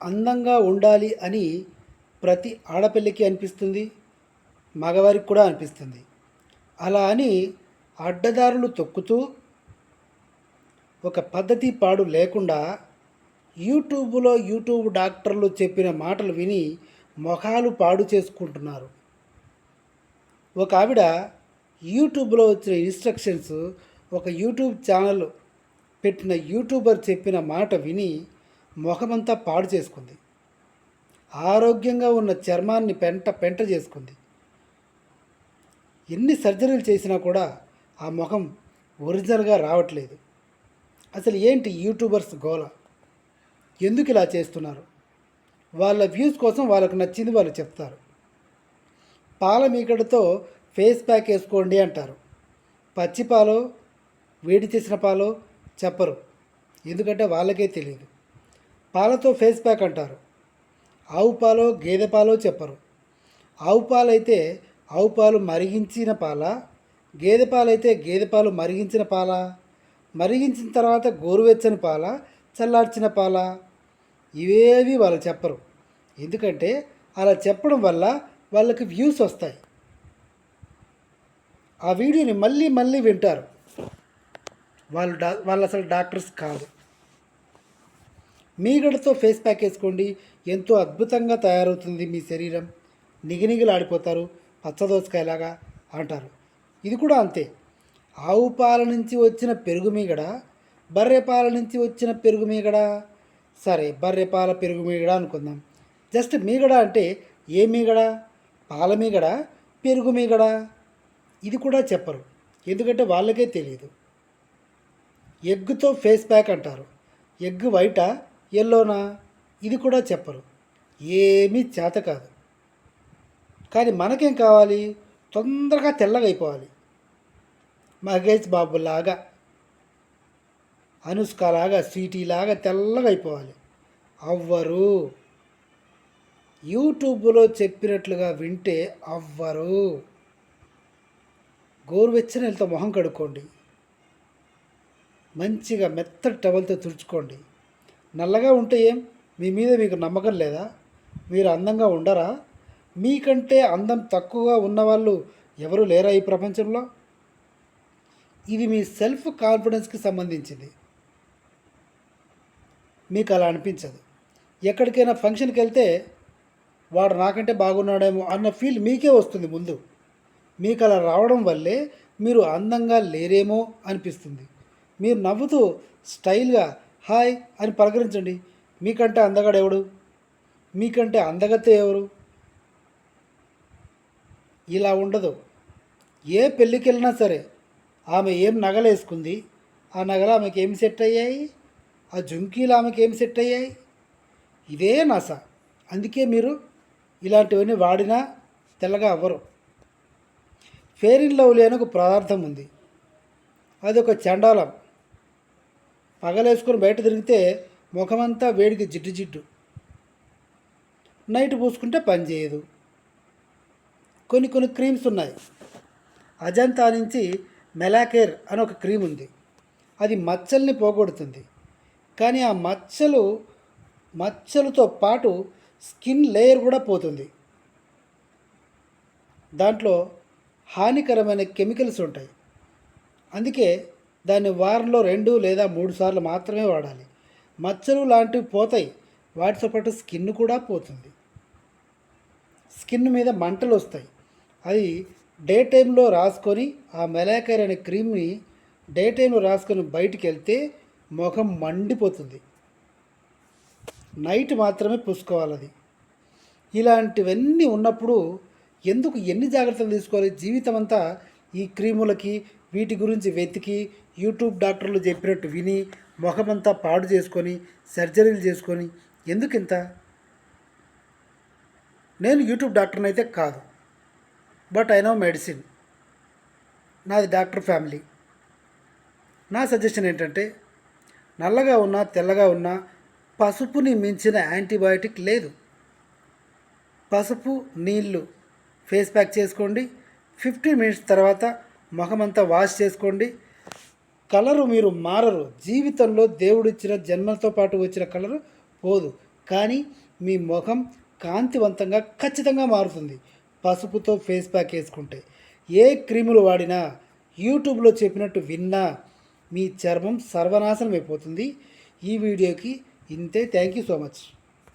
అందంగా ఉండాలి అని ప్రతి ఆడపిల్లకి అనిపిస్తుంది, మగవారికి కూడా అనిపిస్తుంది. అలా అని అడ్డదారులు తొక్కుతూ ఒక పద్ధతి పాడు లేకుండా యూట్యూబ్ డాక్టర్లు చెప్పిన మాటలు విని మొఖాలు పాడు చేసుకుంటున్నారు. ఒక ఆవిడ యూట్యూబ్లో వచ్చిన ఇన్స్ట్రక్షన్స్ ఒక యూట్యూబ్ ఛానల్ పెట్టిన యూట్యూబర్ చెప్పిన మాట విని ముఖమంతా పాడు చేసుకుంది. ఆరోగ్యంగా ఉన్న చర్మాన్ని పెంట పెంట చేసుకుంది. ఎన్ని సర్జరీలు చేసినా కూడా ఆ ముఖం ఒరిజినల్గా రావట్లేదు. అసలు ఏంటి యూట్యూబర్స్ గోల? ఎందుకు ఇలా చేస్తున్నారు? వాళ్ళ వ్యూస్ కోసం వాళ్ళకు నచ్చింది వాళ్ళు చెప్తారు. పాల మీగడతో ఫేస్ ప్యాక్ వేసుకోండి అంటారు. పచ్చి పాలో వేడి చేసిన పాలో చెప్పరు, ఎందుకంటే వాళ్ళకే తెలియదు. పాలతో ఫేస్ ప్యాక్ అంటారు. ఆవు పాలో గేదె పాలో చెప్పరు. ఆవు పాలైతే ఆవు పాలు మరిగించిన పాల, గేదె పాలైతే గేదె పాలు మరిగించిన పాల, మరిగించిన తర్వాత గోరువెచ్చని పాల, చల్లార్చిన పాల, ఇవేవి వాళ్ళు చెప్పరు. ఎందుకంటే అలా చెప్పడం వల్ల వాళ్ళకి వ్యూస్ వస్తాయి. ఆ వీడియోని మళ్ళీ మళ్ళీ వింటారు. వాళ్ళు అసలు డాక్టర్స్ కాదు. మీగడతో ఫేస్ ప్యాక్ వేసుకోండి, ఎంతో అద్భుతంగా తయారవుతుంది మీ శరీరం, నిగినిగిలాడిపోతారు పచ్చదోసకాయలాగా అంటారు. ఇది కూడా అంతే. ఆవు పాల నుంచి వచ్చిన పెరుగు మీగడ, బర్రె పాల నుంచి వచ్చిన పెరుగు మీగడ, సరే బర్రె పాల పెరుగు మీగడ అనుకుందాం. జస్ట్ మీగడ అంటే ఏ మీగడ? పాల మీగడ, పెరుగు మీగడ? ఇది కూడా చెప్పరు, ఎందుకంటే వాళ్ళకే తెలియదు. ఎగ్గుతో ఫేస్ ప్యాక్ అంటారు. ఎగ్ వైటా ఎల్లోనా? ఇది కూడా చెప్పరు. ఏమీ చేత కాదు. కానీ మనకేం కావాలి? తొందరగా తెల్లగా అయిపోవాలి. మహేష్ బాబులాగా, అనుష్కలాగా, స్వీటీలాగా తెల్లగా అయిపోవాలి. అవ్వరు. యూట్యూబ్లో చెప్పినట్లుగా వింటే అవ్వరు. గోరువెచ్చని నీళ్ళతో మొహం కడుక్కోండి, మంచిగా మెత్తటి టవల్తో తుడుచుకోండి. నల్లగా ఉంటే ఏం? మీ మీద మీకు నమ్మకం లేదా? మీరు అందంగా ఉండరా? మీకంటే అందం తక్కువగా ఉన్నవాళ్ళు ఎవరు లేరా ఈ ప్రపంచంలో? ఇది మీ సెల్ఫ్ కాన్ఫిడెన్స్కి సంబంధించింది. మీకు అలా అనిపించదు. ఎక్కడికైనా ఫంక్షన్కి వెళ్తే వాడు నాకంటే బాగున్నాడేమో అన్న ఫీల్ మీకే వస్తుంది ముందు. మీకు అలా రావడం వల్లే మీరు అందంగా లేరేమో అనిపిస్తుంది. మీరు నవ్వుతూ స్టైల్గా హాయ్ అని పలకరించండి. మీకంటే అందగాడు ఎవడు? మీకంటే అందగతే ఎవరు? ఇలా ఉండదు. ఏ పెళ్ళికి వెళ్ళినా సరే ఆమె ఏం నగలు వేసుకుంది, ఆ నగలు ఆమెకి ఏం సెట్ అయ్యాయి, ఆ జుంకీలు ఆమెకి ఏం సెట్ అయ్యాయి, ఇదే నస. అందుకే మీరు ఇలాంటివన్నీ వాడినా తెల్లగా అవ్వరు. ఫెయిర్ అండ్ లవ్లీ అని ఒక పదార్థం ఉంది. అది ఒక చండాలం. పగలేసుకొని బయట తిరిగితే ముఖమంతా వేడికి జిడ్డు జిడ్డు, నైట్ పూసుకుంటే పని చేయదు. కొన్ని క్రీమ్స్ ఉన్నాయి. అజంతా నుంచి మెలాకేర్ అని ఒక క్రీమ్ ఉంది. అది మచ్చల్ని పోగొడుతుంది. కానీ ఆ మచ్చలతో పాటు స్కిన్ లేయర్ కూడా పోతుంది. దాంట్లో హానికరమైన కెమికల్స్ ఉంటాయి. అందుకే దాన్ని వారంలో 2 లేదా 3 సార్లు మాత్రమే వాడాలి. మచ్చలు లాంటివి పోతాయి, వాటితో పాటు స్కిన్ కూడా పోతుంది. స్కిన్ మీద మంటలు వస్తాయి. అది డే టైంలో రాసుకొని, ఆ మెలాకైర్ అనే క్రీమ్ని డే టైంలో రాసుకొని బయటికి వెళ్తే ముఖం మండిపోతుంది. నైట్ మాత్రమే పూసుకోవాలి అది. ఇలాంటివన్నీ ఉన్నప్పుడు ఎందుకు ఎన్ని జాగ్రత్తలు తీసుకోవాలి? జీవితం అంతా ఈ క్రీములకి వీటి గురించి వెతికి యూట్యూబ్ డాక్టర్లు చెప్పినట్టు విని ముఖమంతా పాడు చేసుకొని సర్జరీలు చేసుకొని ఎందుకు ఇంత? నేను యూట్యూబ్ డాక్టర్ని అయితే కాదు, బట్ ఐ నో మెడిసిన్. నాది డాక్టర్ ఫ్యామిలీ. నా సజెషన్ ఏంటంటే, నల్లగా ఉన్నా తెల్లగా ఉన్నా పసుపుని మించిన యాంటీబయాటిక్ లేదు. పసుపు నీళ్ళు ఫేస్ ప్యాక్ చేసుకోండి. 15 మినిట్స్ తర్వాత ముఖమంతా వాష్ చేసుకోండి. కలరు మీరు మారరు. జీవితంలో దేవుడిచ్చిన జన్మలతో పాటు వచ్చిన కలరు పోదు. కానీ మీ ముఖం కాంతివంతంగా ఖచ్చితంగా మారుతుంది పసుపుతో ఫేస్ ప్యాక్ వేసుకుంటే. ఏ క్రీములు వాడినా యూట్యూబ్లో చెప్పినట్టు విన్నా మీ చర్మం సర్వనాశనం అయిపోతుంది. ఈ వీడియోకి ఇంతే. Thank you so much.